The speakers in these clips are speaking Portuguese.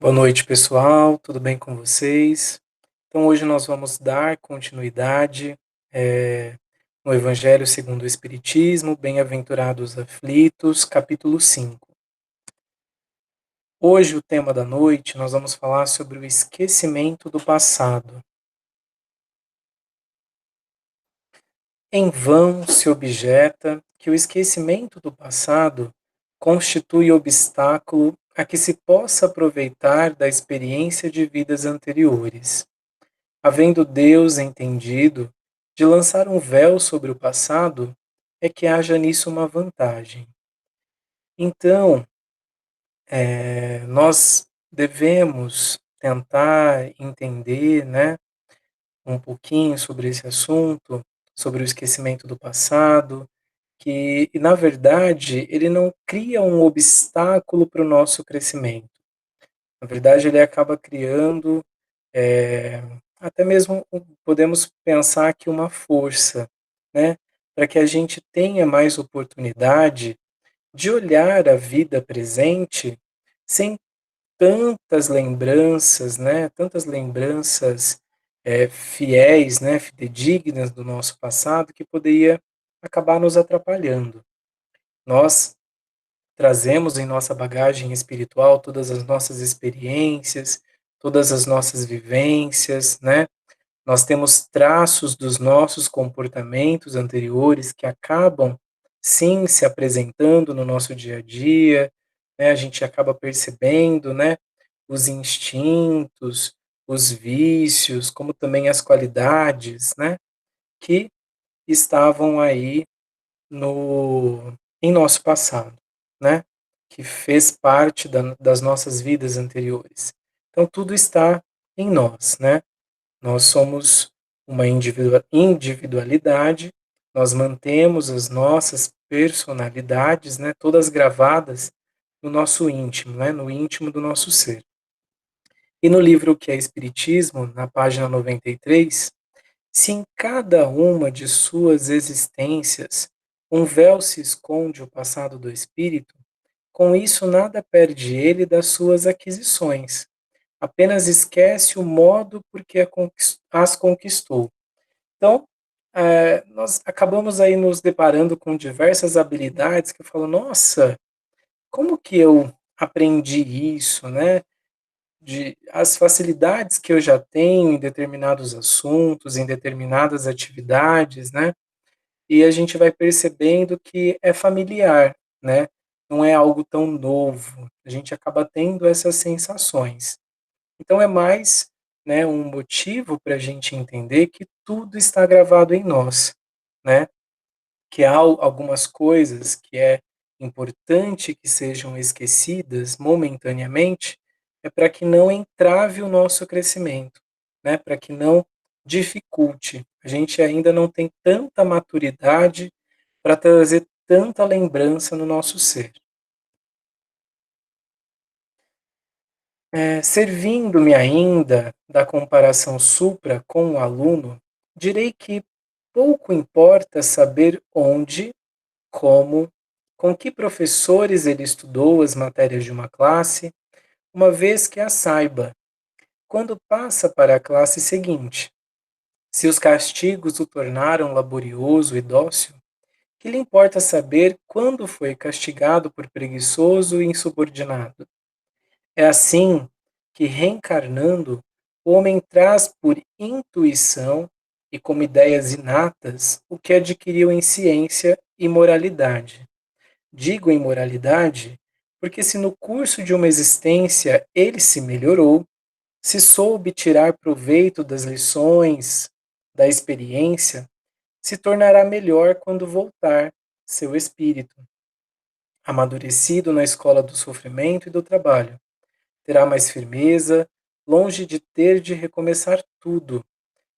Boa noite, pessoal. Tudo bem com vocês? Então, hoje nós vamos dar continuidade no Evangelho segundo o Espiritismo, Bem-aventurados aflitos, capítulo 5. Hoje, o tema da noite, nós vamos falar sobre o esquecimento do passado. Em vão se objeta que o esquecimento do passado constitui obstáculo a que se possa aproveitar da experiência de vidas anteriores. Havendo Deus entendido de lançar um véu sobre o passado, é que haja nisso uma vantagem. Então, nós devemos tentar entender, né, um pouquinho sobre esse assunto, sobre o esquecimento do passado, que, na verdade, ele não cria um obstáculo para o nosso crescimento. Na verdade, ele acaba criando Eh, até mesmo podemos pensar que uma força, né, para que a gente tenha mais oportunidade de olhar a vida presente sem tantas lembranças, né, tantas lembranças, fiéis, né, fidedignas do nosso passado que poderia acabar nos atrapalhando. Nós trazemos em nossa bagagem espiritual todas as nossas experiências, todas as nossas vivências, né? Nós temos traços dos nossos comportamentos anteriores que acabam, sim, se apresentando no nosso dia a dia, né? A gente acaba percebendo, né, os instintos, os vícios, como também as qualidades, né, que estavam aí no em nosso passado, né, que fez parte das nossas vidas anteriores. Então tudo está em nós, né? Nós somos uma individualidade, nós mantemos as nossas personalidades, né, todas gravadas no nosso íntimo, né, no íntimo do nosso ser. E no livro que é Espiritismo, na página 93, se em cada uma de suas existências um véu se esconde o passado do espírito, com isso nada perde ele das suas aquisições, apenas esquece o modo por que as conquistou. Então, nós acabamos aí nos deparando com diversas habilidades que eu falo, nossa, como que eu aprendi isso, né? As facilidades que eu já tenho em determinados assuntos, em determinadas atividades, né? E a gente vai percebendo que é familiar, né? Não é algo tão novo. A gente acaba tendo essas sensações. Então é mais, né, um motivo para a gente entender que tudo está gravado em nós, né? Que há algumas coisas que é importante que sejam esquecidas momentaneamente, é para que não entrave o nosso crescimento, né? Para que não dificulte. A gente ainda não tem tanta maturidade para trazer tanta lembrança no nosso ser. Servindo-me ainda da comparação supra com o aluno, direi que pouco importa saber onde, como, com que professores ele estudou as matérias de uma classe, uma vez que a saiba, quando passa para a classe seguinte. Se os castigos o tornaram laborioso e dócil, que lhe importa saber quando foi castigado por preguiçoso e insubordinado? É assim que, reencarnando, o homem traz por intuição e como ideias inatas o que adquiriu em ciência e moralidade. Digo em moralidade porque, se no curso de uma existência ele se melhorou, se soube tirar proveito das lições, da experiência, se tornará melhor quando voltar seu espírito, amadurecido na escola do sofrimento e do trabalho. Terá mais firmeza, longe de ter de recomeçar tudo.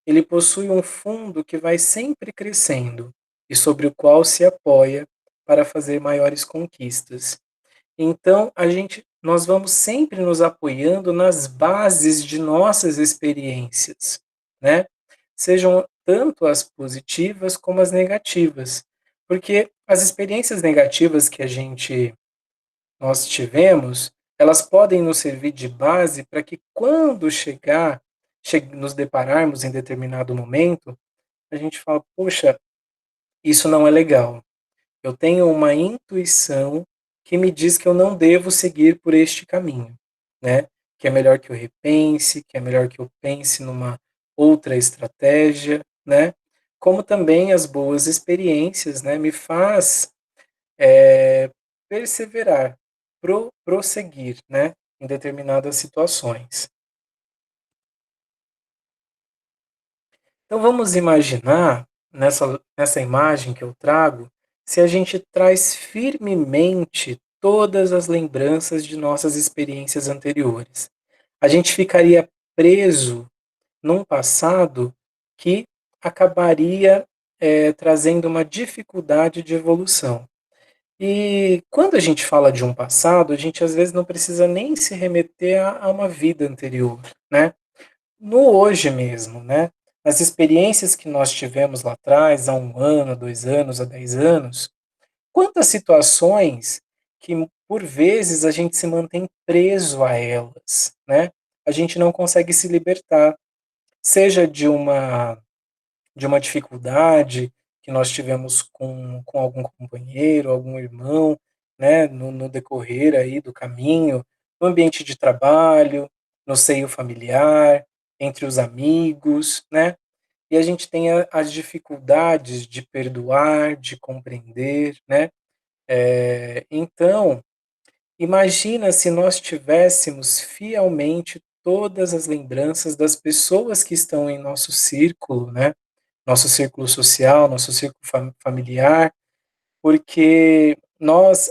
Ele possui um fundo que vai sempre crescendo e sobre o qual se apoia para fazer maiores conquistas. Então, nós vamos sempre nos apoiando nas bases de nossas experiências, né? Sejam tanto as positivas como as negativas, porque as experiências negativas que nós tivemos, elas podem nos servir de base para que quando nos depararmos em determinado momento, a gente fala, poxa, isso não é legal. Eu tenho uma intuição que me diz que eu não devo seguir por este caminho, né? Que é melhor que eu repense, que é melhor que eu pense numa outra estratégia, né? Como também as boas experiências, né, me faz perseverar, prosseguir, né, em determinadas situações. Então vamos imaginar, nessa imagem que eu trago, se a gente traz firmemente todas as lembranças de nossas experiências anteriores. A gente ficaria preso num passado que acabaria trazendo uma dificuldade de evolução. E quando a gente fala de um passado, a gente às vezes não precisa nem se remeter a uma vida anterior, né? No hoje mesmo, né? As experiências que nós tivemos lá atrás, há 1 ano, há 2 anos, há 10 anos, quantas situações que por vezes a gente se mantém preso a elas, né? A gente não consegue se libertar, seja de uma dificuldade que nós tivemos com algum companheiro, algum irmão, né, no decorrer aí do caminho, no ambiente de trabalho, no seio familiar, entre os amigos, né? E a gente tem as dificuldades de perdoar, de compreender, né? Então, imagina se nós tivéssemos fielmente todas as lembranças das pessoas que estão em nosso círculo, né? Nosso círculo social, nosso círculo familiar, porque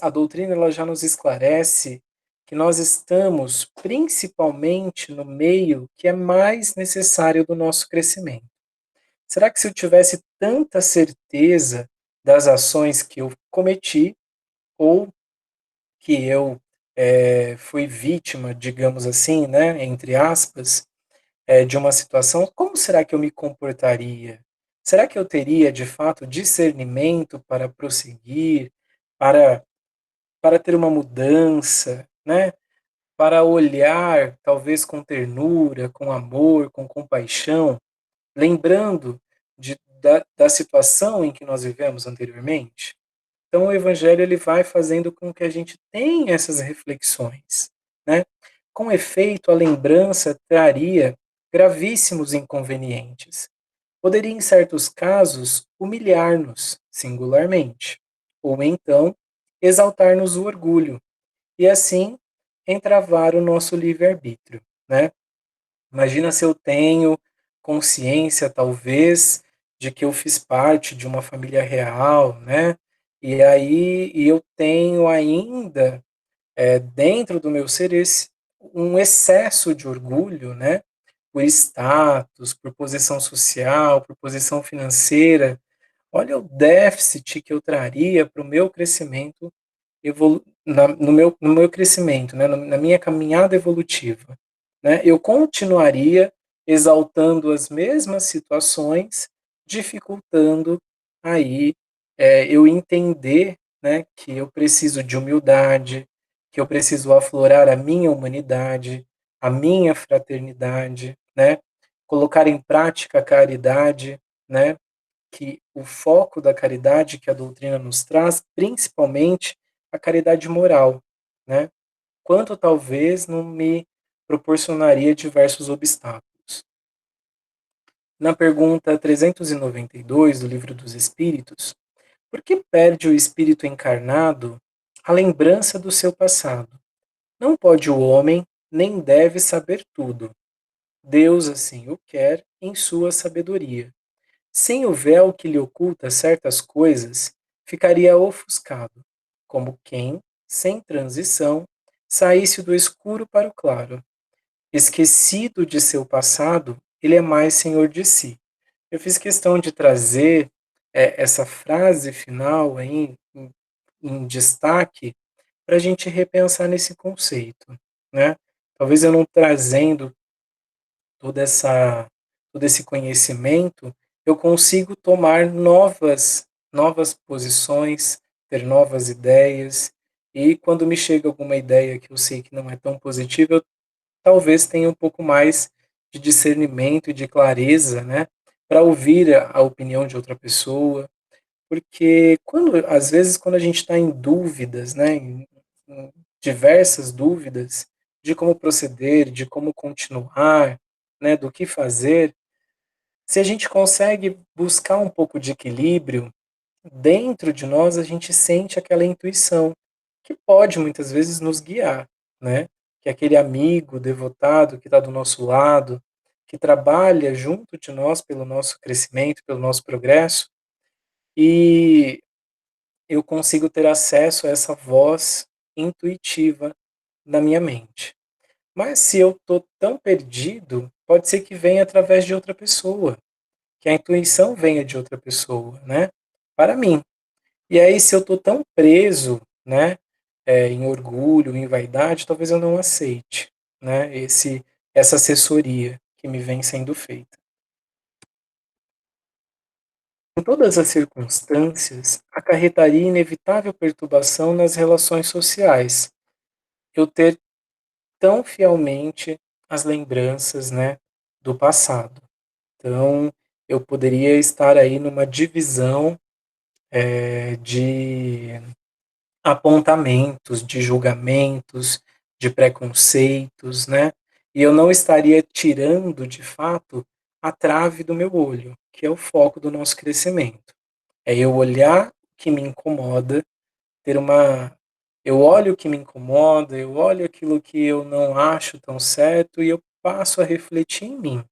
a doutrina ela já nos esclarece que nós estamos principalmente no meio que é mais necessário do nosso crescimento. Será que se eu tivesse tanta certeza das ações que eu cometi ou que eu fui vítima, digamos assim, né, entre aspas, de uma situação, como será que eu me comportaria? Será que eu teria, de fato, discernimento para prosseguir, para, para ter uma mudança, né? Para olhar, talvez com ternura, com amor, com compaixão, lembrando da situação em que nós vivemos anteriormente? Então, o Evangelho ele vai fazendo com que a gente tenha essas reflexões, né? Com efeito, a lembrança traria gravíssimos inconvenientes. Poderia, em certos casos, humilhar-nos singularmente, ou então exaltar-nos o orgulho, e assim entravar o nosso livre-arbítrio, né? Imagina se eu tenho consciência, talvez, de que eu fiz parte de uma família real, né? E eu tenho ainda, dentro do meu ser, um excesso de orgulho, né? Por status, por posição social, por posição financeira. Olha o déficit que eu traria para o meu crescimento no meu crescimento, né, na minha caminhada evolutiva, né, eu continuaria exaltando as mesmas situações, dificultando aí eu entender, né, que eu preciso de humildade, que eu preciso aflorar a minha humanidade, a minha fraternidade, né, colocar em prática a caridade, né, que o foco da caridade que a doutrina nos traz, principalmente a caridade moral, né? Quanto talvez não me proporcionaria diversos obstáculos. Na pergunta 392 do Livro dos Espíritos, por que perde o espírito encarnado a lembrança do seu passado? Não pode o homem, nem deve saber tudo. Deus assim o quer em sua sabedoria. Sem o véu que lhe oculta certas coisas, ficaria ofuscado, como quem, sem transição, saísse do escuro para o claro. Esquecido de seu passado, ele é mais senhor de si. Eu fiz questão de trazer essa frase final aí em destaque para a gente repensar nesse conceito, né? Talvez eu não trazendo toda essa todo esse conhecimento, eu consigo tomar novas posições, ter novas ideias e quando me chega alguma ideia que eu sei que não é tão positiva, eu talvez tenha um pouco mais de discernimento e de clareza, né, para ouvir a opinião de outra pessoa, porque às vezes quando a gente está em dúvidas, né, em diversas dúvidas de como proceder, de como continuar, né, do que fazer, se a gente consegue buscar um pouco de equilíbrio, dentro de nós a gente sente aquela intuição, que pode muitas vezes nos guiar, né? Que é aquele amigo devotado que está do nosso lado, que trabalha junto de nós pelo nosso crescimento, pelo nosso progresso, e eu consigo ter acesso a essa voz intuitiva na minha mente. Mas se eu estou tão perdido, pode ser que venha através de outra pessoa, que a intuição venha de outra pessoa, né? Para mim. E aí, se eu estou tão preso, né, em orgulho, em vaidade, talvez eu não aceite, né, essa assessoria que me vem sendo feita. Em todas as circunstâncias, acarretaria inevitável perturbação nas relações sociais. Eu ter tão fielmente as lembranças, né, do passado. Então, eu poderia estar aí numa divisão de apontamentos, de julgamentos, de preconceitos, né? E eu não estaria tirando, de fato, a trave do meu olho, que é o foco do nosso crescimento. É eu olhar o que me incomoda, ter uma. Eu olho o que me incomoda, eu olho aquilo que eu não acho tão certo e eu passo a refletir em mim.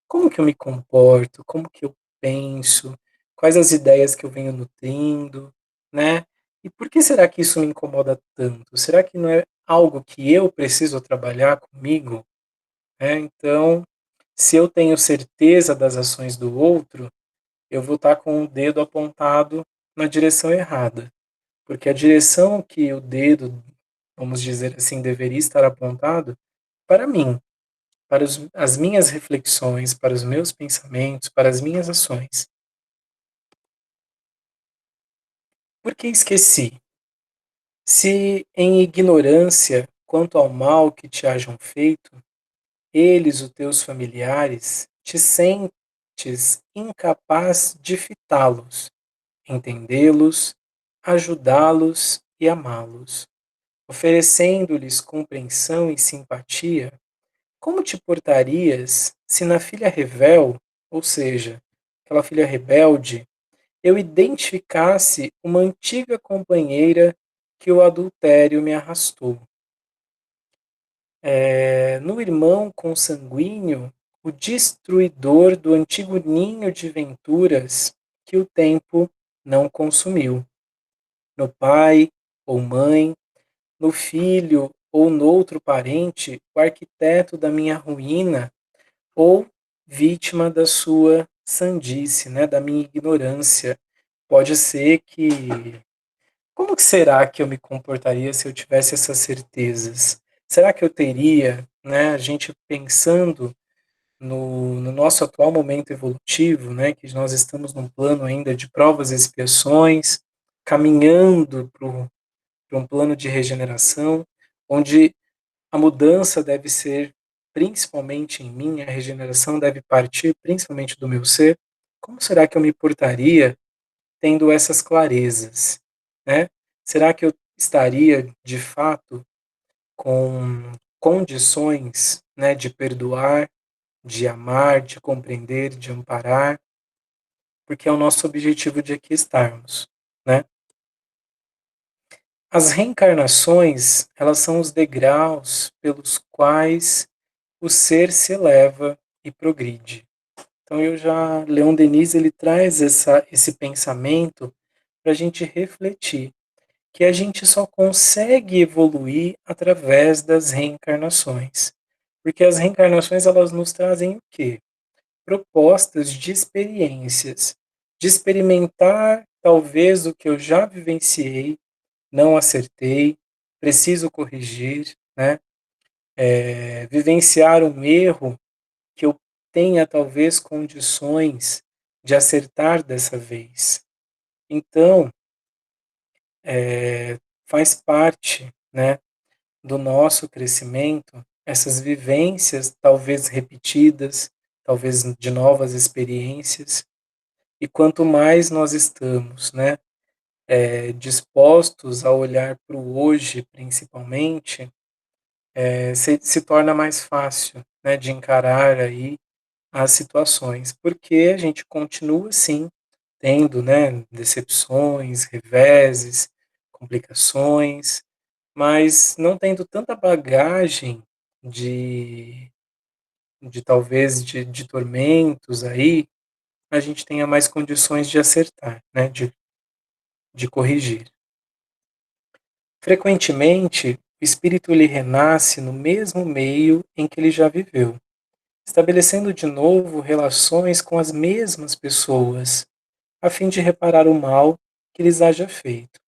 Como que eu me comporto? Como que eu penso? Quais as ideias que eu venho nutrindo, né? E por que será que isso me incomoda tanto? Será que não é algo que eu preciso trabalhar comigo? Então, se eu tenho certeza das ações do outro, eu vou estar com o dedo apontado na direção errada, porque a direção que o dedo, vamos dizer assim, deveria estar apontado para mim, para as minhas reflexões, para os meus pensamentos, para as minhas ações. Porque esqueci. Se em ignorância quanto ao mal que te hajam feito, eles, os teus familiares, te sentes incapaz de fitá-los, entendê-los, ajudá-los e amá-los, oferecendo-lhes compreensão e simpatia, como te portarias se na filha revel, ou seja, aquela filha rebelde, eu identificasse uma antiga companheira que o adultério me arrastou? No irmão consanguíneo, o destruidor do antigo ninho de venturas que o tempo não consumiu. No pai ou mãe, no filho ou noutro parente, o arquiteto da minha ruína ou vítima da sua sandice, né, da minha ignorância. Pode ser que como que será que eu me comportaria se eu tivesse essas certezas? Será que eu teria, né, a gente pensando no nosso atual momento evolutivo, né, que nós estamos num plano ainda de provas e expiações, caminhando para um plano de regeneração, onde a mudança deve ser principalmente em mim, a regeneração deve partir principalmente do meu ser. Como será que eu me portaria tendo essas clarezas, né? Será que eu estaria de fato com condições, né, de perdoar, de amar, de compreender, de amparar, porque é o nosso objetivo de aqui estarmos, né? As reencarnações, elas são os degraus pelos quais o ser se eleva e progride. Então Leon Denis, ele traz esse pensamento para a gente refletir, que a gente só consegue evoluir através das reencarnações. Porque as reencarnações, elas nos trazem o quê? Propostas de experiências, de experimentar talvez o que eu já vivenciei, não acertei, preciso corrigir, né? Vivenciar um erro que eu tenha talvez condições de acertar dessa vez. Então, faz parte, né, do nosso crescimento, essas vivências, talvez repetidas, talvez de novas experiências, e quanto mais nós estamos, né, dispostos a olhar para o hoje, principalmente, se torna mais fácil, né, de encarar aí as situações, porque a gente continua sim tendo, né, decepções, reveses, complicações, mas não tendo tanta bagagem de, de tormentos aí, a gente tenha mais condições de acertar, né, de corrigir. Frequentemente, o espírito lhe renasce no mesmo meio em que ele já viveu, estabelecendo de novo relações com as mesmas pessoas, a fim de reparar o mal que lhes haja feito.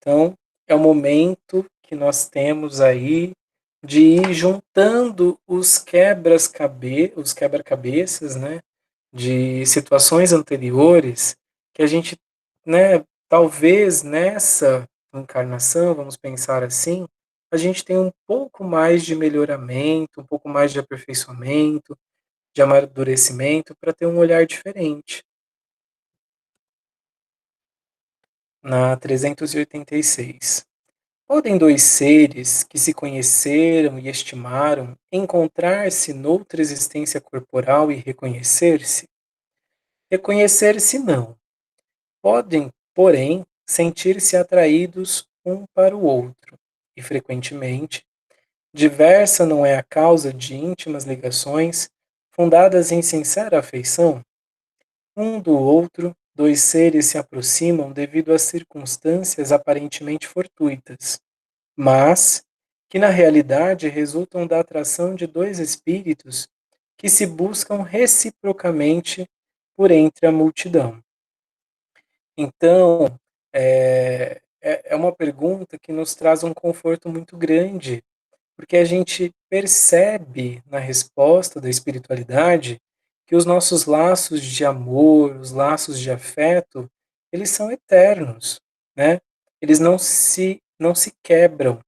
Então, é o momento que nós temos aí de ir juntando os quebra-cabeças, né, de situações anteriores que a gente, né, talvez nessa encarnação, vamos pensar assim, a gente tem um pouco mais de melhoramento, um pouco mais de aperfeiçoamento, de amadurecimento para ter um olhar diferente. Na 386. Podem dois seres que se conheceram e estimaram encontrar-se noutra existência corporal e reconhecer-se? Reconhecer-se não. Podem, porém, sentir-se atraídos um para o outro, e frequentemente, diversa não é a causa de íntimas ligações fundadas em sincera afeição? Um do outro, dois seres se aproximam devido a circunstâncias aparentemente fortuitas, mas que na realidade resultam da atração de dois espíritos que se buscam reciprocamente por entre a multidão. Então, é uma pergunta que nos traz um conforto muito grande, porque a gente percebe na resposta da espiritualidade que os nossos laços de amor, os laços de afeto, eles são eternos, né? Eles não se quebram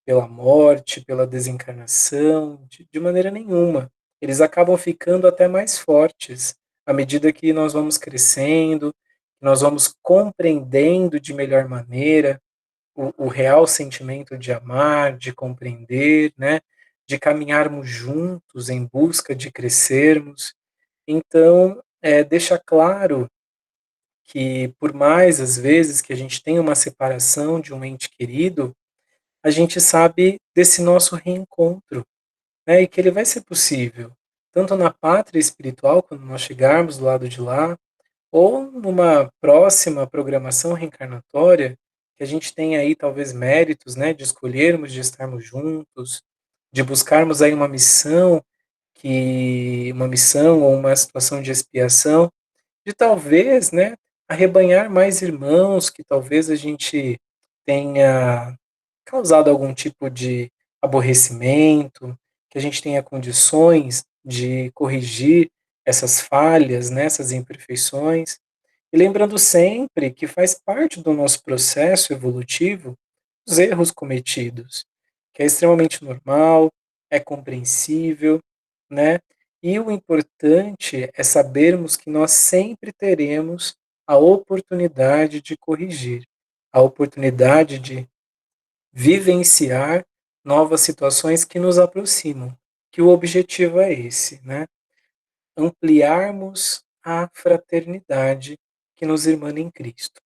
pela morte, pela desencarnação, de maneira nenhuma. Eles acabam ficando até mais fortes à medida que nós vamos crescendo, nós vamos compreendendo de melhor maneira o real sentimento de amar, de compreender, né? De caminharmos juntos em busca de crescermos. Então, deixa claro que, por mais às vezes que a gente tenha uma separação de um ente querido, a gente sabe desse nosso reencontro, né? E que ele vai ser possível, tanto na pátria espiritual, quando nós chegarmos do lado de lá, ou numa próxima programação reencarnatória, que a gente tenha aí talvez méritos, né, de escolhermos de estarmos juntos, de buscarmos aí uma missão ou uma situação de expiação, de talvez, né, arrebanhar mais irmãos que talvez a gente tenha causado algum tipo de aborrecimento, que a gente tenha condições de corrigir essas falhas, né, essas imperfeições, e lembrando sempre que faz parte do nosso processo evolutivo os erros cometidos, que é extremamente normal, é compreensível, né? E o importante é sabermos que nós sempre teremos a oportunidade de corrigir, a oportunidade de vivenciar novas situações que nos aproximam, que o objetivo é esse, né? Ampliarmos a fraternidade que nos irmana em Cristo.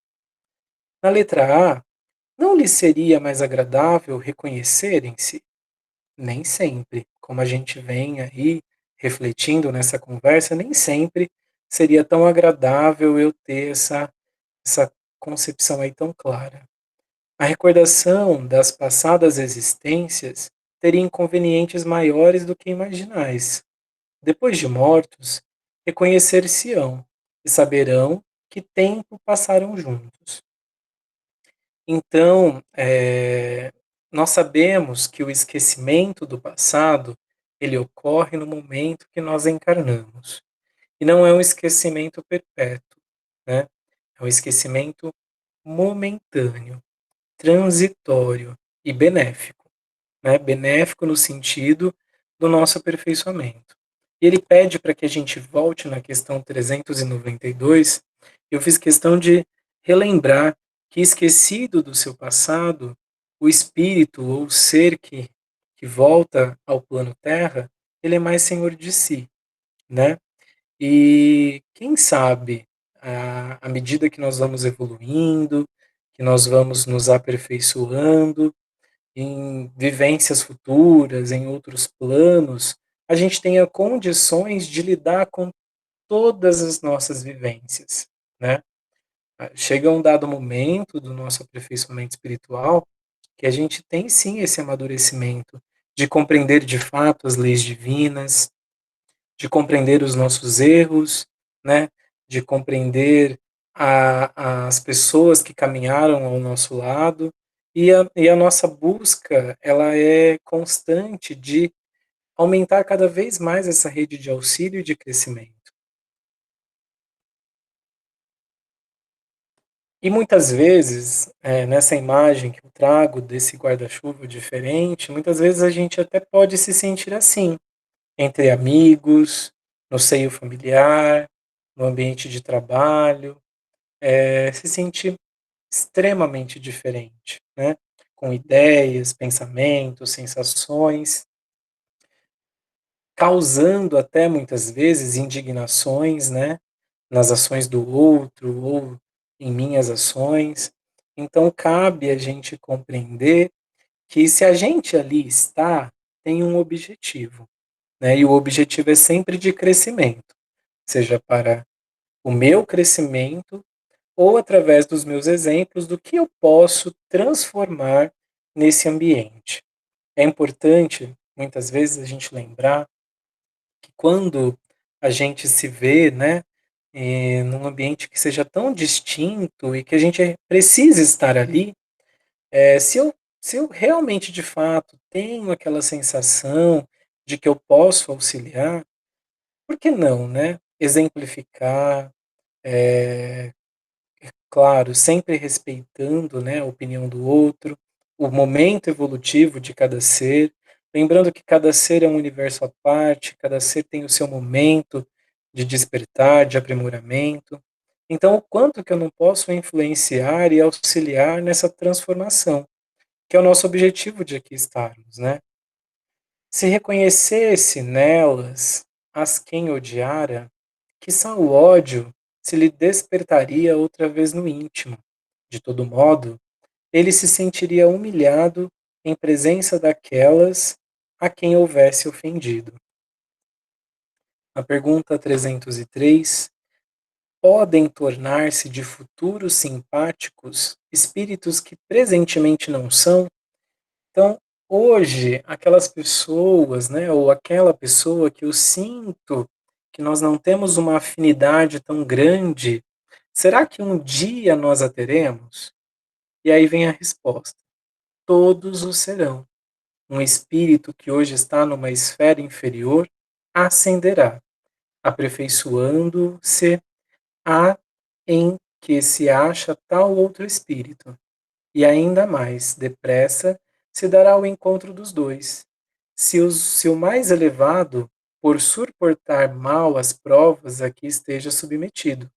Na letra A, não lhe seria mais agradável reconhecerem-se? Nem sempre. Como a gente vem aí refletindo nessa conversa, nem sempre seria tão agradável eu ter essa concepção aí tão clara. A recordação das passadas existências teria inconvenientes maiores do que imaginais. Depois de mortos, reconhecer-se-ão e saberão que tempo passaram juntos. Então, nós sabemos que o esquecimento do passado, ele ocorre no momento que nós encarnamos. E não é um esquecimento perpétuo, né? É um esquecimento momentâneo, transitório e benéfico, né? Benéfico no sentido do nosso aperfeiçoamento. E ele pede para que a gente volte na questão 392. Eu fiz questão de relembrar que, esquecido do seu passado, o espírito ou o ser que volta ao plano Terra, ele é mais senhor de si, né? E quem sabe, à medida que nós vamos evoluindo, que nós vamos nos aperfeiçoando, em vivências futuras, em outros planos, a gente tenha condições de lidar com todas as nossas vivências, né? Chega um dado momento do nosso aperfeiçoamento espiritual que a gente tem sim esse amadurecimento de compreender de fato as leis divinas, de compreender os nossos erros, né? De compreender as pessoas que caminharam ao nosso lado e a nossa busca ela é constante de aumentar cada vez mais essa rede de auxílio e de crescimento. E muitas vezes, nessa imagem que eu trago desse guarda-chuva diferente, muitas vezes a gente até pode se sentir assim, entre amigos, no seio familiar, no ambiente de trabalho, se sentir extremamente diferente, né? Com ideias, pensamentos, sensações, causando até muitas vezes indignações, né? Nas ações do outro ou em minhas ações. Então, cabe a gente compreender que se a gente ali está, tem um objetivo, né? E o objetivo é sempre de crescimento, seja para o meu crescimento ou através dos meus exemplos do que eu posso transformar nesse ambiente. É importante, muitas vezes, a gente lembrar que quando a gente se vê, né, num ambiente que seja tão distinto e que a gente precisa estar ali, se eu realmente, de fato, tenho aquela sensação de que eu posso auxiliar, por que não, né? Exemplificar, eh, claro, sempre respeitando, né, a opinião do outro, o momento evolutivo de cada ser, lembrando que cada ser é um universo à parte, cada ser tem o seu momento de despertar, de aprimoramento. Então, o quanto que eu não posso influenciar e auxiliar nessa transformação, que é o nosso objetivo de aqui estarmos, né? Se reconhecesse nelas as quem odiara, quizá o ódio se lhe despertaria outra vez no íntimo. De todo modo, ele se sentiria humilhado em presença daquelas a quem houvesse ofendido. A pergunta 303: podem tornar-se de futuros simpáticos espíritos que presentemente não são? Então, hoje, aquelas pessoas, né, ou aquela pessoa que eu sinto que nós não temos uma afinidade tão grande, será que um dia nós a teremos? E aí vem a resposta: todos o serão. Um espírito que hoje está numa esfera inferior ascenderá, aperfeiçoando-se a em que se acha tal outro espírito, e ainda mais depressa se dará ao encontro dos dois. Se o mais elevado, por suportar mal as provas a que esteja submetido,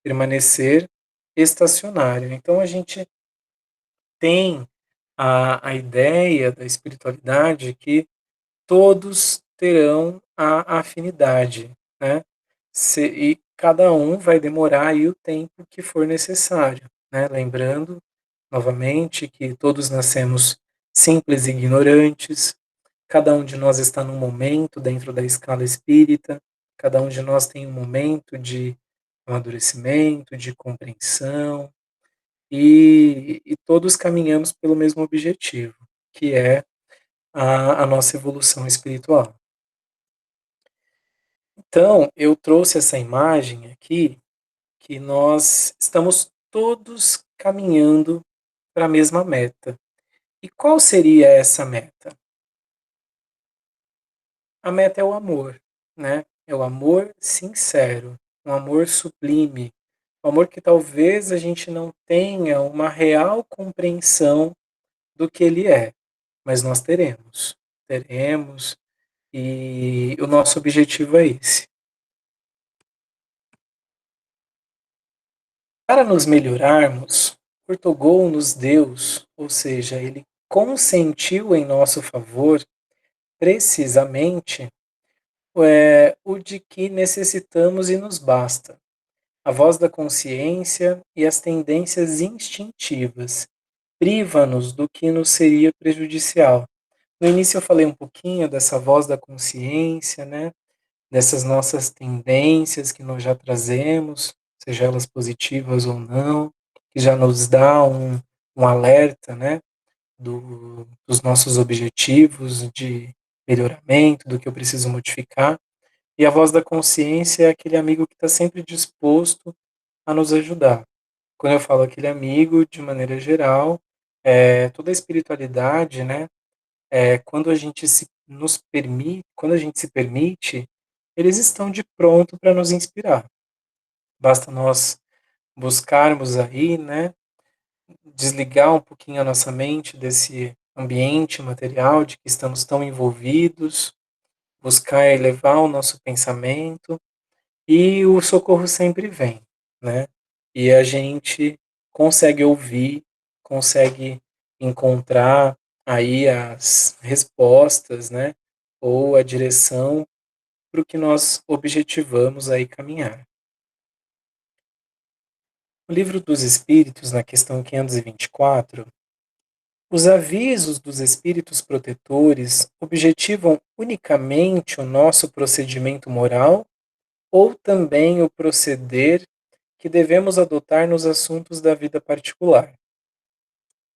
permanecer estacionário. Então a gente tem a ideia da espiritualidade que todos terão a afinidade, né? E cada um vai demorar aí o tempo que for necessário, né? Lembrando, novamente, que todos nascemos simples e ignorantes, cada um de nós está num momento dentro da escala espírita, cada um de nós tem um momento de amadurecimento, de compreensão, e todos caminhamos pelo mesmo objetivo, que é a nossa evolução espiritual. Então, eu trouxe essa imagem aqui, que nós estamos todos caminhando para a mesma meta. E qual seria essa meta? A meta é o amor, né? É o amor sincero, um amor sublime, um amor que talvez a gente não tenha uma real compreensão do que ele é, mas nós teremos, teremos, e o nosso objetivo é esse. Para nos melhorarmos, ortogou-nos Deus, ou seja, ele consentiu em nosso favor, precisamente, o de que necessitamos e nos basta. A voz da consciência e as tendências instintivas priva-nos do que nos seria prejudicial. No início eu falei um pouquinho dessa voz da consciência, né? Dessas nossas tendências que nós já trazemos, seja elas positivas ou não, que já nos dá um alerta, né? Dos nossos objetivos de melhoramento, do que eu preciso modificar. E a voz da consciência é aquele amigo que está sempre disposto a nos ajudar. Quando eu falo aquele amigo, de maneira geral, toda a espiritualidade, né? Quando a gente quando a gente se permite, eles estão de pronto para nos inspirar. Basta nós buscarmos aí, né? Desligar um pouquinho a nossa mente desse ambiente material de que estamos tão envolvidos, buscar elevar o nosso pensamento e o socorro sempre vem, né? E a gente consegue ouvir, consegue encontrar aí as respostas, né? Ou a direção para o que nós objetivamos aí caminhar. O Livro dos Espíritos, na questão 524, os avisos dos espíritos protetores objetivam unicamente o nosso procedimento moral ou também o proceder que devemos adotar nos assuntos da vida particular?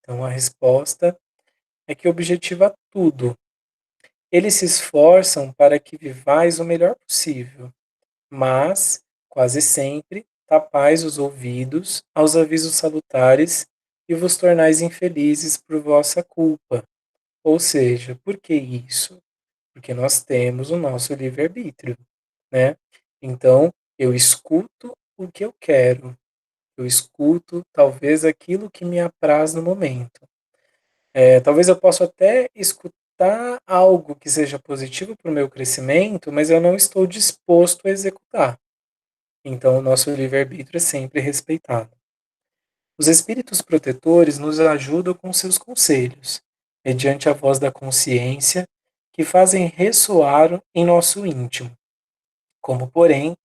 Então a resposta é que objetiva tudo. Eles se esforçam para que vivais o melhor possível, mas, quase sempre, tapais os ouvidos aos avisos salutares e vos tornais infelizes por vossa culpa. Ou seja, por que isso? Porque nós temos o nosso livre-arbítrio, né? Então, eu escuto o que eu quero, eu escuto talvez aquilo que me apraz no momento. Talvez eu possa até escutar algo que seja positivo para o meu crescimento, mas eu não estou disposto a executar. Então, o nosso livre-arbítrio é sempre respeitado. Os espíritos protetores nos ajudam com seus conselhos, mediante a voz da consciência, que fazem ressoar em nosso íntimo. Como, porém,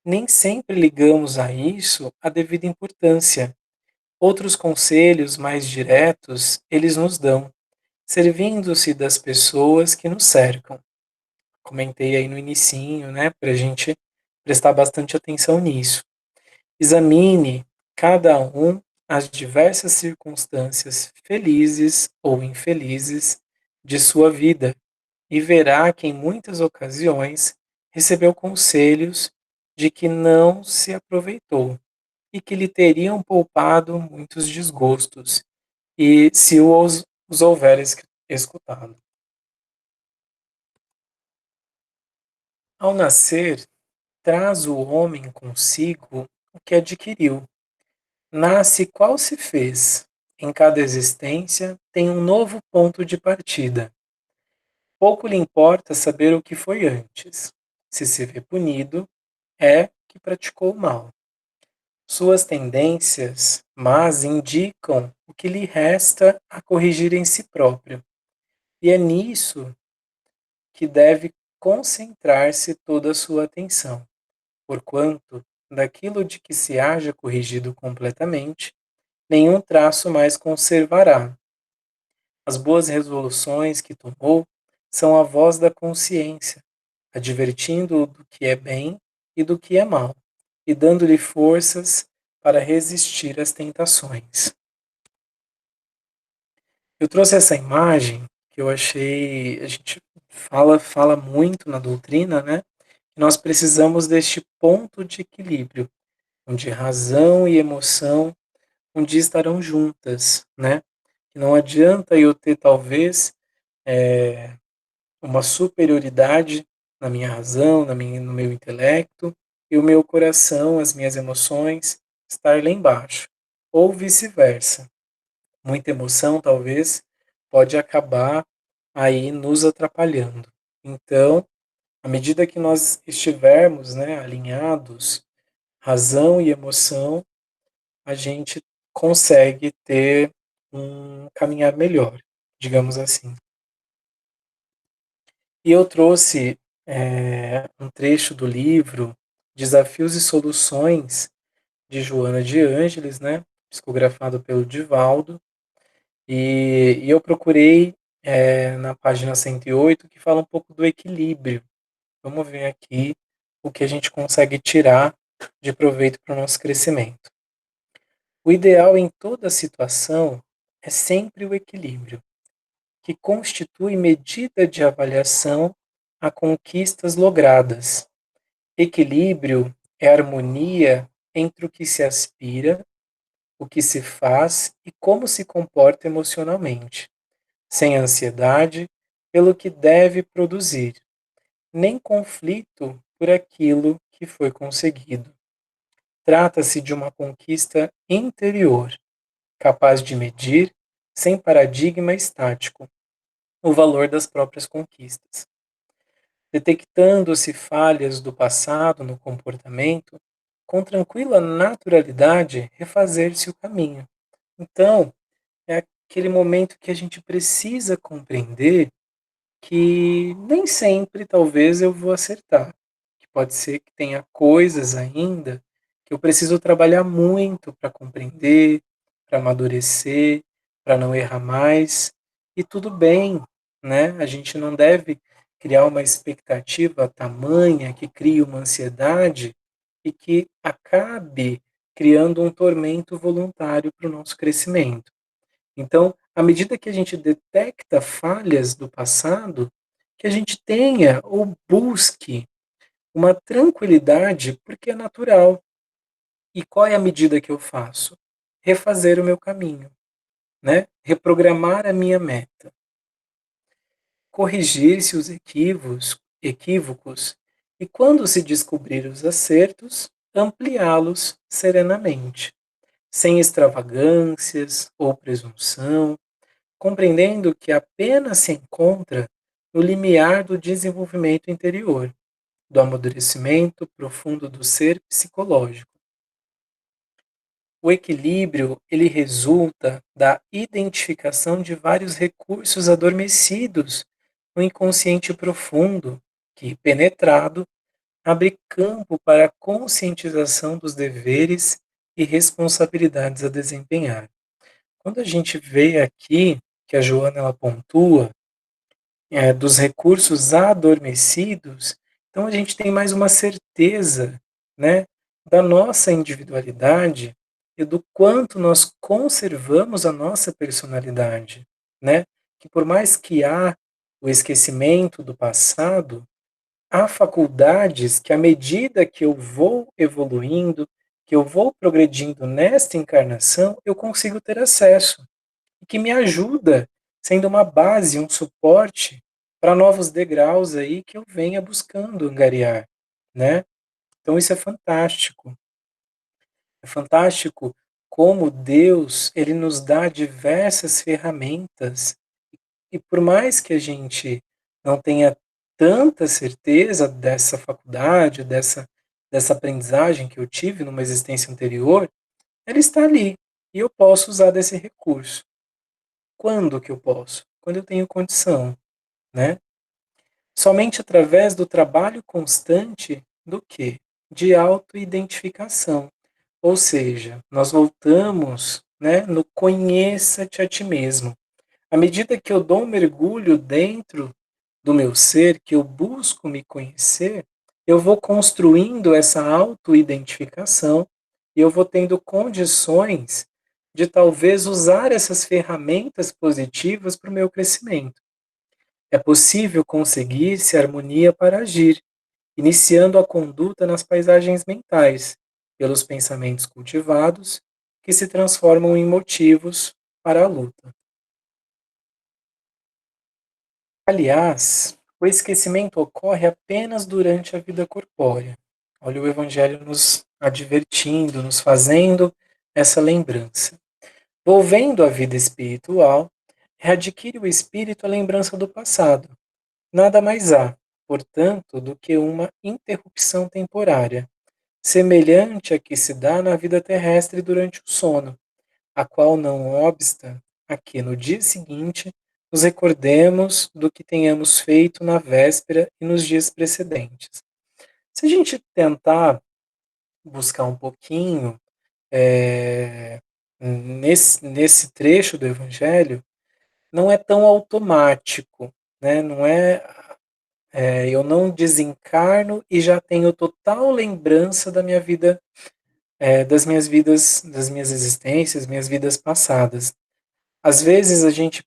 nem sempre ligamos a isso a devida importância. Outros conselhos mais diretos eles nos dão, servindo-se das pessoas que nos cercam. Comentei aí no inicinho, né, para a gente prestar bastante atenção nisso. Examine cada um as diversas circunstâncias felizes ou infelizes de sua vida e verá que em muitas ocasiões recebeu conselhos de que não se aproveitou e que lhe teriam poupado muitos desgostos, e se os houver escutado. Ao nascer, traz o homem consigo o que adquiriu. Nasce qual se fez. Em cada existência tem um novo ponto de partida. Pouco lhe importa saber o que foi antes. Se vê punido, é que praticou o mal. Suas tendências más indicam o que lhe resta a corrigir em si próprio. E é nisso que deve concentrar-se toda a sua atenção, porquanto, daquilo de que se haja corrigido completamente, nenhum traço mais conservará. As boas resoluções que tomou são a voz da consciência, advertindo-o do que é bem e do que é mal, e dando-lhe forças para resistir às tentações. Eu trouxe essa imagem que eu achei, a gente fala muito na doutrina, né? Que nós precisamos deste ponto de equilíbrio, onde razão e emoção um dia estarão juntas, né? Não adianta eu ter talvez uma superioridade na minha razão, no meu intelecto, e o meu coração, as minhas emoções estar lá embaixo, ou vice-versa. Muita emoção, talvez, pode acabar aí nos atrapalhando. Então, à medida que nós estivermos, né, alinhados, razão e emoção, a gente consegue ter um caminhar melhor, digamos assim. E eu trouxe um trecho do livro Desafios e Soluções, de Joana de Ângeles, né, psicografado pelo Divaldo, e eu procurei na página 108, que fala um pouco do equilíbrio. Vamos ver aqui o que a gente consegue tirar de proveito para o nosso crescimento. O ideal em toda situação é sempre o equilíbrio, que constitui medida de avaliação a conquistas logradas. Equilíbrio é harmonia entre o que se aspira, o que se faz e como se comporta emocionalmente, sem ansiedade pelo que deve produzir, nem conflito por aquilo que foi conseguido. Trata-se de uma conquista interior, capaz de medir, sem paradigma estático, o valor das próprias conquistas. Detectando-se falhas do passado no comportamento, com tranquila naturalidade refazer-se o caminho. Então, é aquele momento que a gente precisa compreender que nem sempre, talvez, eu vou acertar. Que pode ser que tenha coisas ainda que eu preciso trabalhar muito para compreender, para amadurecer, para não errar mais. E tudo bem, né? A gente não deve criar uma expectativa tamanha que crie uma ansiedade e que acabe criando um tormento voluntário para o nosso crescimento. Então, à medida que a gente detecta falhas do passado, que a gente tenha ou busque uma tranquilidade, porque é natural. E qual é a medida que eu faço? Refazer o meu caminho, né? Reprogramar a minha meta, corrigir-se os equívocos e quando se descobrir os acertos, ampliá-los serenamente, sem extravagâncias ou presunção, compreendendo que apenas se encontra no limiar do desenvolvimento interior, do amadurecimento profundo do ser psicológico. O equilíbrio, ele resulta da identificação de vários recursos adormecidos no inconsciente profundo, que, penetrado, abre campo para a conscientização dos deveres e responsabilidades a desempenhar. Quando a gente vê aqui que a Joana ela pontua dos recursos adormecidos, então a gente tem mais uma certeza, né, da nossa individualidade e do quanto nós conservamos a nossa personalidade, né? Que por mais que há o esquecimento do passado, há faculdades que à medida que eu vou evoluindo, que eu vou progredindo nesta encarnação, eu consigo ter acesso e que me ajuda, sendo uma base, um suporte para novos degraus aí que eu venha buscando angariar, né? Então isso é fantástico. É fantástico como Deus, ele nos dá diversas ferramentas e por mais que a gente não tenha tanta certeza dessa faculdade, dessa aprendizagem que eu tive numa existência anterior, ela está ali e eu posso usar desse recurso. Quando que eu posso? Quando eu tenho condição, né? Somente através do trabalho constante do quê? De autoidentificação. Ou seja, nós voltamos, né, no conheça-te a ti mesmo. À medida que eu dou um mergulho dentro do meu ser, que eu busco me conhecer, eu vou construindo essa autoidentificação e eu vou tendo condições de talvez usar essas ferramentas positivas para o meu crescimento. É possível conseguir-se harmonia para agir, iniciando a conduta nas paisagens mentais, pelos pensamentos cultivados, que se transformam em motivos para a luta. Aliás, o esquecimento ocorre apenas durante a vida corpórea. Olha o Evangelho nos advertindo, nos fazendo essa lembrança. Volvendo à vida espiritual, readquire o espírito a lembrança do passado. Nada mais há, portanto, do que uma interrupção temporária, semelhante à que se dá na vida terrestre durante o sono, a qual não obsta a que no dia seguinte nos recordemos do que tenhamos feito na véspera e nos dias precedentes. Se a gente tentar buscar um pouquinho nesse trecho do Evangelho, não é tão automático, né? Não é, eu não desencarno e já tenho total lembrança da minha vida, das minhas vidas, das minhas existências, minhas vidas passadas. Às vezes a gente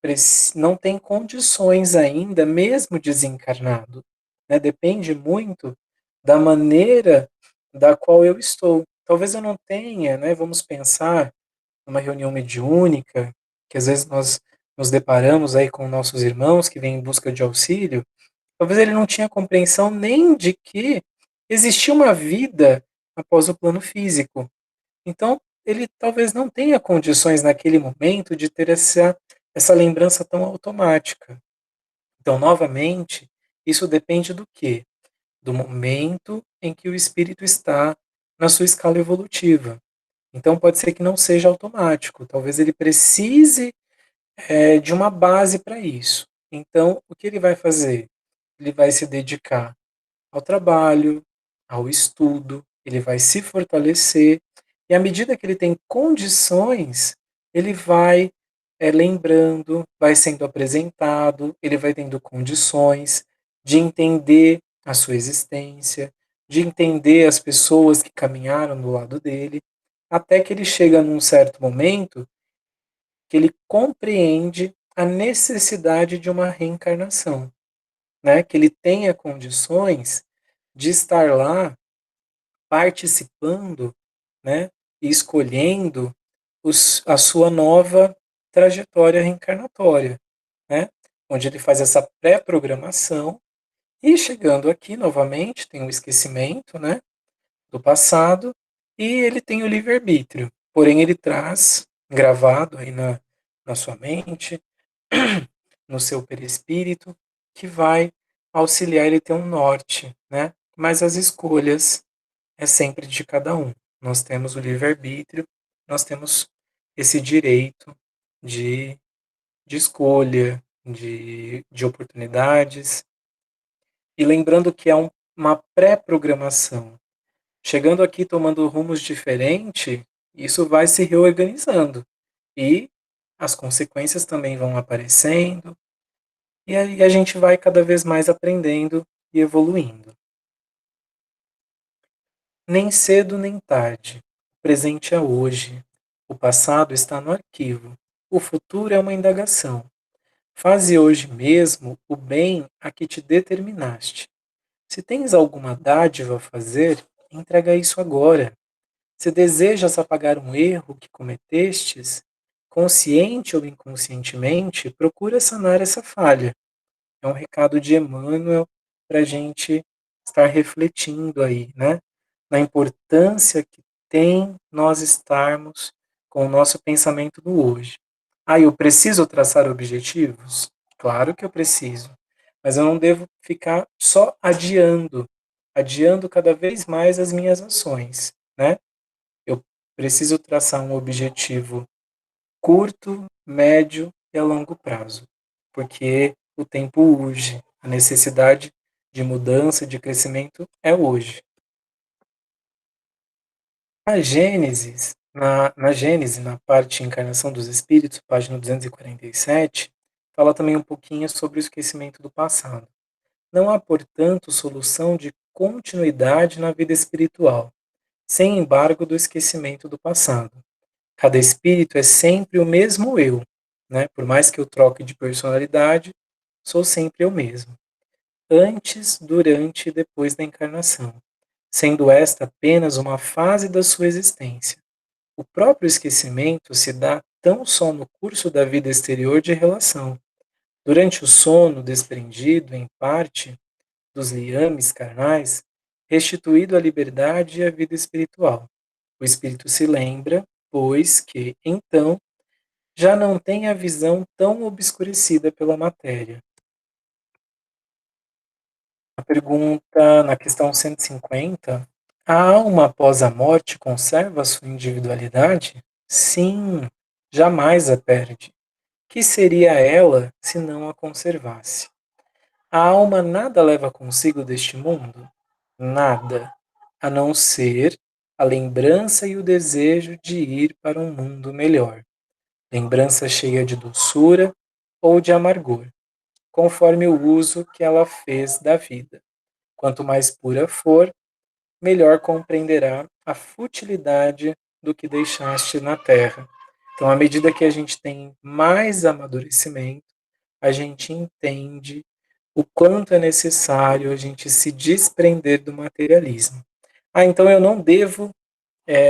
não tem condições ainda, mesmo desencarnado, né? Depende muito da maneira da qual eu estou. Talvez eu não tenha, né? Vamos pensar numa reunião mediúnica, que às vezes nós nos deparamos aí com nossos irmãos que vêm em busca de auxílio. Talvez ele não tinha compreensão nem de que existia uma vida após o plano físico. Então, ele talvez não tenha condições naquele momento de ter essa lembrança tão automática. Então, novamente, isso depende do quê? Do momento em que o espírito está na sua escala evolutiva. Então, pode ser que não seja automático. Talvez ele precise, de uma base para isso. Então, o que ele vai fazer? Ele vai se dedicar ao trabalho, ao estudo, ele vai se fortalecer, e à medida que ele tem condições, ele vai lembrando, vai sendo apresentado, ele vai tendo condições de entender a sua existência, de entender as pessoas que caminharam do lado dele, até que ele chega num certo momento que ele compreende a necessidade de uma reencarnação, né? Que ele tenha condições de estar lá participando, né, e escolhendo a sua nova trajetória reencarnatória, né, onde ele faz essa pré-programação e chegando aqui novamente tem o esquecimento, né, do passado e ele tem o livre-arbítrio, porém ele traz gravado aí na sua mente, no seu perispírito, que vai auxiliar ele a ter um norte, né, mas as escolhas é sempre de cada um. Nós temos o livre-arbítrio, nós temos esse direito de, de escolha, de oportunidades. E lembrando que é uma pré-programação. Chegando aqui tomando rumos diferentes, isso vai se reorganizando. E as consequências também vão aparecendo. E aí a gente vai cada vez mais aprendendo e evoluindo. Nem cedo nem tarde. O presente é hoje. O passado está no arquivo. O futuro é uma indagação. Faze hoje mesmo o bem a que te determinaste. Se tens alguma dádiva a fazer, entrega isso agora. Se desejas apagar um erro que cometestes, consciente ou inconscientemente, procura sanar essa falha. É um recado de Emmanuel para a gente estar refletindo aí, né? Na importância que tem nós estarmos com o nosso pensamento do hoje. Ah, eu preciso traçar objetivos? Claro que eu preciso, mas eu não devo ficar só adiando cada vez mais as minhas ações, né? Eu preciso traçar um objetivo curto, médio e a longo prazo, porque o tempo urge, a necessidade de mudança, de crescimento é hoje. A Gênesis, na Gênese, na parte Encarnação dos Espíritos, página 247, fala também um pouquinho sobre o esquecimento do passado. Não há, portanto, solução de continuidade na vida espiritual, sem embargo do esquecimento do passado. Cada espírito é sempre o mesmo eu, né? Por mais que eu troque de personalidade, sou sempre eu mesmo, antes, durante e depois da encarnação, sendo esta apenas uma fase da sua existência. O próprio esquecimento se dá tão só no curso da vida exterior de relação. Durante o sono, desprendido, em parte, dos liames carnais, restituído a liberdade e a vida espiritual. O espírito se lembra, pois que, então, já não tem a visão tão obscurecida pela matéria. A pergunta na questão 150, a alma após a morte conserva sua individualidade? Sim, jamais a perde. Que seria ela se não a conservasse? A alma nada leva consigo deste mundo? Nada, a não ser a lembrança e o desejo de ir para um mundo melhor. Lembrança cheia de doçura ou de amargor, conforme o uso que ela fez da vida. Quanto mais pura for, melhor compreenderá a futilidade do que deixaste na terra. Então, à medida que a gente tem mais amadurecimento, a gente entende o quanto é necessário a gente se desprender do materialismo. Ah, então eu não devo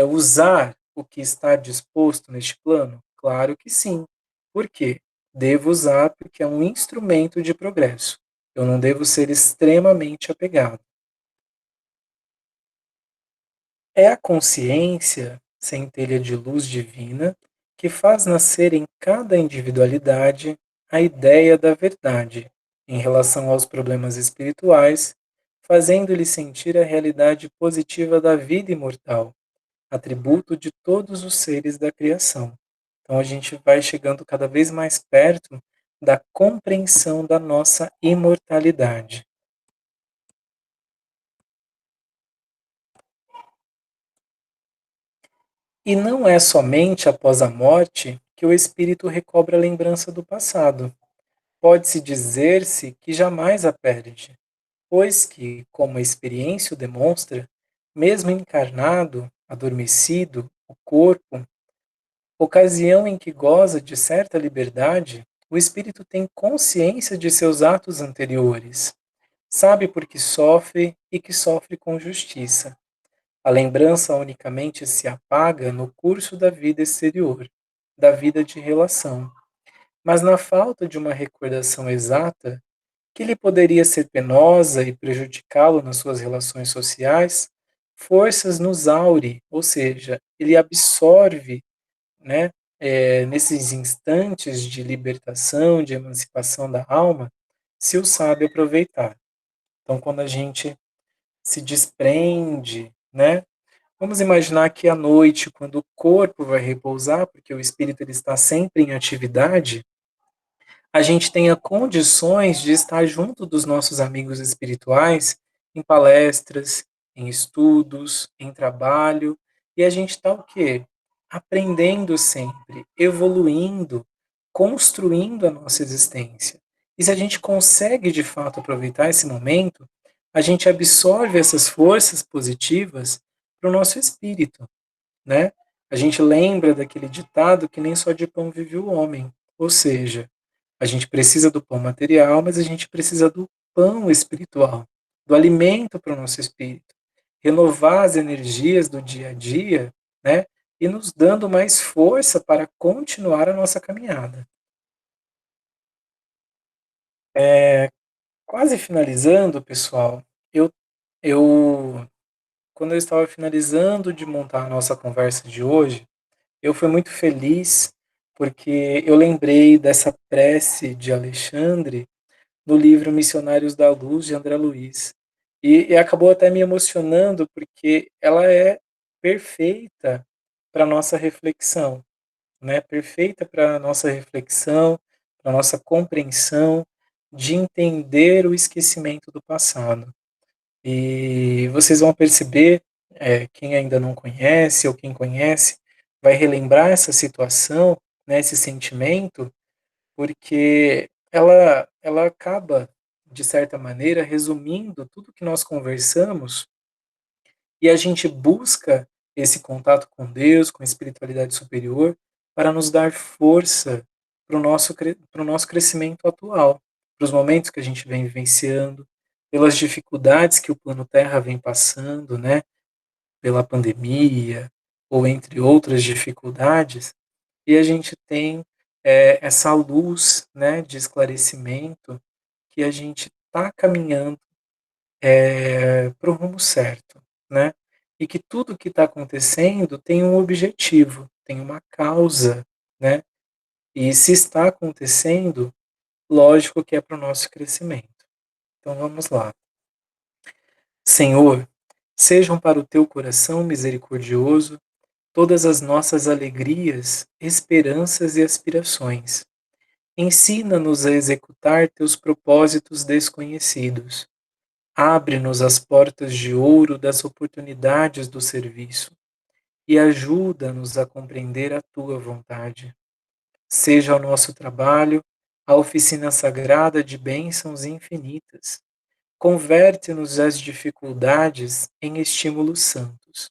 usar o que está disposto neste plano? Claro que sim. Por quê? Devo usar porque é um instrumento de progresso. Eu não devo ser extremamente apegado. É a consciência, centelha de luz divina, que faz nascer em cada individualidade a ideia da verdade em relação aos problemas espirituais, fazendo-lhe sentir a realidade positiva da vida imortal, atributo de todos os seres da criação. Então a gente vai chegando cada vez mais perto da compreensão da nossa imortalidade. E não é somente após a morte que o espírito recobra a lembrança do passado. Pode-se dizer-se que jamais a perde, pois que, como a experiência o demonstra, mesmo encarnado, adormecido, o corpo, ocasião em que goza de certa liberdade, o espírito tem consciência de seus atos anteriores, sabe por que sofre e que sofre com justiça. A lembrança unicamente se apaga no curso da vida exterior, da vida de relação. Mas na falta de uma recordação exata, que lhe poderia ser penosa e prejudicá-lo nas suas relações sociais, forças nos aure, ou seja, ele absorve, né, nesses instantes de libertação, de emancipação da alma, se o sabe aproveitar. Então, quando a gente se desprende, né, vamos imaginar que à noite, quando o corpo vai repousar, porque o espírito ele está sempre em atividade, a gente tenha condições de estar junto dos nossos amigos espirituais em palestras, em estudos, em trabalho, e a gente está o quê? Aprendendo sempre, evoluindo, construindo a nossa existência. E se a gente consegue de fato aproveitar esse momento, a gente absorve essas forças positivas para o nosso espírito, né? A gente lembra daquele ditado que nem só de pão vive o homem, ou seja, a gente precisa do pão material, mas a gente precisa do pão espiritual, do alimento para o nosso espírito. Renovar as energias do dia a dia, né? E nos dando mais força para continuar a nossa caminhada. Quase finalizando, pessoal, eu, eu quando eu estava finalizando de montar a nossa conversa de hoje, eu fui muito feliz porque eu lembrei dessa prece de Alexandre no livro Missionários da Luz, de André Luiz. E acabou até me emocionando, porque ela é perfeita para a nossa reflexão, né? Perfeita para a nossa reflexão, para a nossa compreensão de entender o esquecimento do passado. E vocês vão perceber, quem ainda não conhece ou quem conhece, vai relembrar essa situação, né, esse sentimento, porque ela acaba, de certa maneira, resumindo tudo que nós conversamos e a gente busca esse contato com Deus, com a espiritualidade superior, para nos dar força para o nosso crescimento atual, para os momentos que a gente vem vivenciando, pelas dificuldades que o plano Terra vem passando, né, pela pandemia, ou entre outras dificuldades, e a gente tem essa luz, né, de esclarecimento que a gente está caminhando, para o rumo certo, né. E que tudo que está acontecendo tem um objetivo, tem uma causa, né. E se está acontecendo, lógico que é para o nosso crescimento. Então vamos lá. Senhor, sejam para o teu coração misericordioso todas as nossas alegrias, esperanças e aspirações. Ensina-nos a executar teus propósitos desconhecidos. Abre-nos as portas de ouro das oportunidades do serviço e ajuda-nos a compreender a tua vontade. Seja o nosso trabalho a oficina sagrada de bênçãos infinitas. Converte-nos as dificuldades em estímulos santos.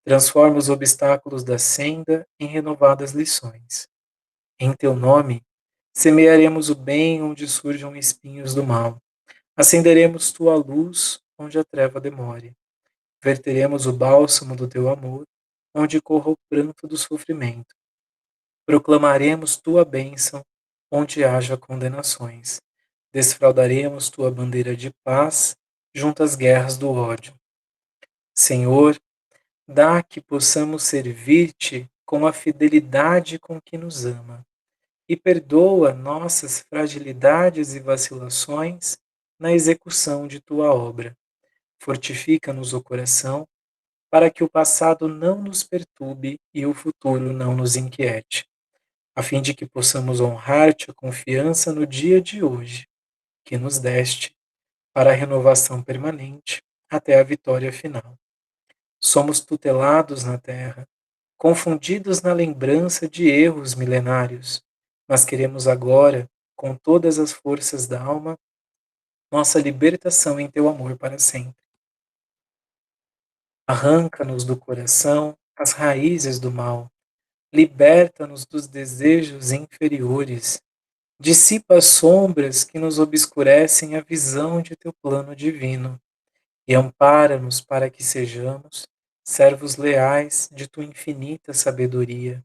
Transforma os obstáculos da senda em renovadas lições. Em teu nome, semearemos o bem onde surjam espinhos do mal. Acenderemos tua luz onde a treva demore. Verteremos o bálsamo do teu amor onde corra o pranto do sofrimento. Proclamaremos tua bênção onde haja condenações. Desfraldaremos tua bandeira de paz junto às guerras do ódio. Senhor, dá que possamos servir-te com a fidelidade com que nos ama e perdoa nossas fragilidades e vacilações na execução de tua obra. Fortifica-nos o coração para que o passado não nos perturbe e o futuro não nos inquiete, a fim de que possamos honrar-te a confiança no dia de hoje, que nos deste, para a renovação permanente até a vitória final. Somos tutelados na terra, confundidos na lembrança de erros milenários, mas queremos agora, com todas as forças da alma, nossa libertação em teu amor para sempre. Arranca-nos do coração as raízes do mal, liberta-nos dos desejos inferiores, dissipa as sombras que nos obscurecem a visão de teu plano divino e ampara-nos para que sejamos servos leais de tua infinita sabedoria.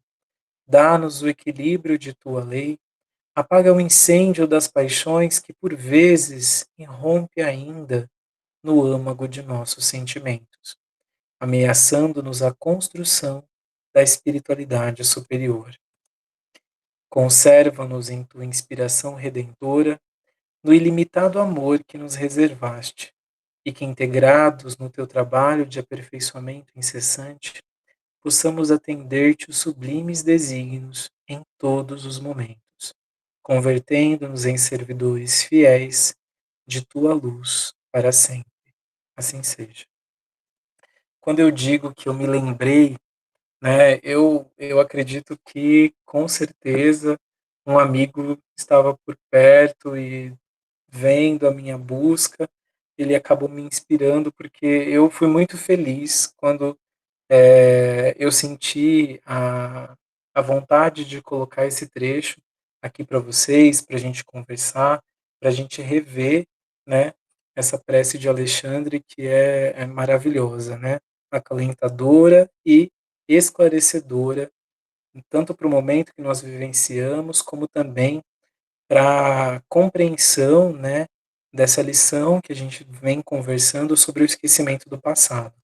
Dá-nos o equilíbrio de tua lei, apaga o incêndio das paixões que por vezes irrompe ainda no âmago de nossos sentimentos, ameaçando-nos a construção da espiritualidade superior. Conserva-nos em tua inspiração redentora, no ilimitado amor que nos reservaste, e que, integrados no teu trabalho de aperfeiçoamento incessante, possamos atender-te os sublimes desígnios em todos os momentos, convertendo-nos em servidores fiéis de tua luz para sempre. Assim seja. Quando eu digo que eu me lembrei, né, eu acredito que com certeza um amigo estava por perto e vendo a minha busca, ele acabou me inspirando porque eu fui muito feliz quando eu senti a vontade de colocar esse trecho aqui para vocês, para a gente conversar, para a gente rever, né, essa prece de Alexandre que é maravilhosa, né, acalentadora e esclarecedora, tanto para o momento que nós vivenciamos, como também para a compreensão, né, dessa lição que a gente vem conversando sobre o esquecimento do passado.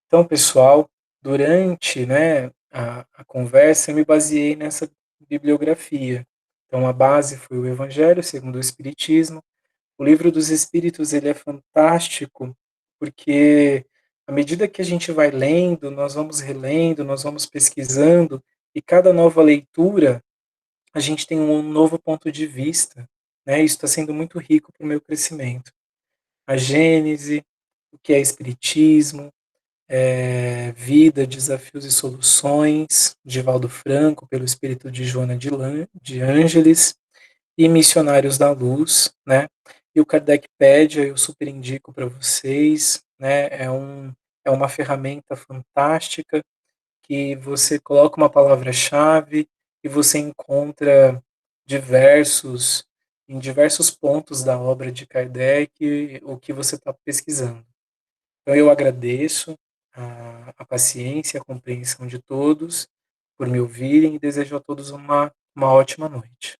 Então, pessoal, durante, né, a conversa, eu me baseei nessa bibliografia. Então, a base foi o Evangelho segundo o Espiritismo. O Livro dos Espíritos, ele é fantástico, porque à medida que a gente vai lendo, nós vamos relendo, nós vamos pesquisando, e cada nova leitura, a gente tem um novo ponto de vista, né? Isso está sendo muito rico para o meu crescimento. A Gênese, o que é Espiritismo, Vida, Desafios e Soluções, de Valdo Franco, pelo espírito de Joana de Ângeles, e Missionários da Luz, né? E o Kardecpédia eu super indico para vocês, né? É uma ferramenta fantástica que você coloca uma palavra-chave e você encontra diversos em diversos pontos da obra de Kardec o que você está pesquisando. Então eu agradeço a paciência, a compreensão de todos por me ouvirem e desejo a todos uma ótima noite.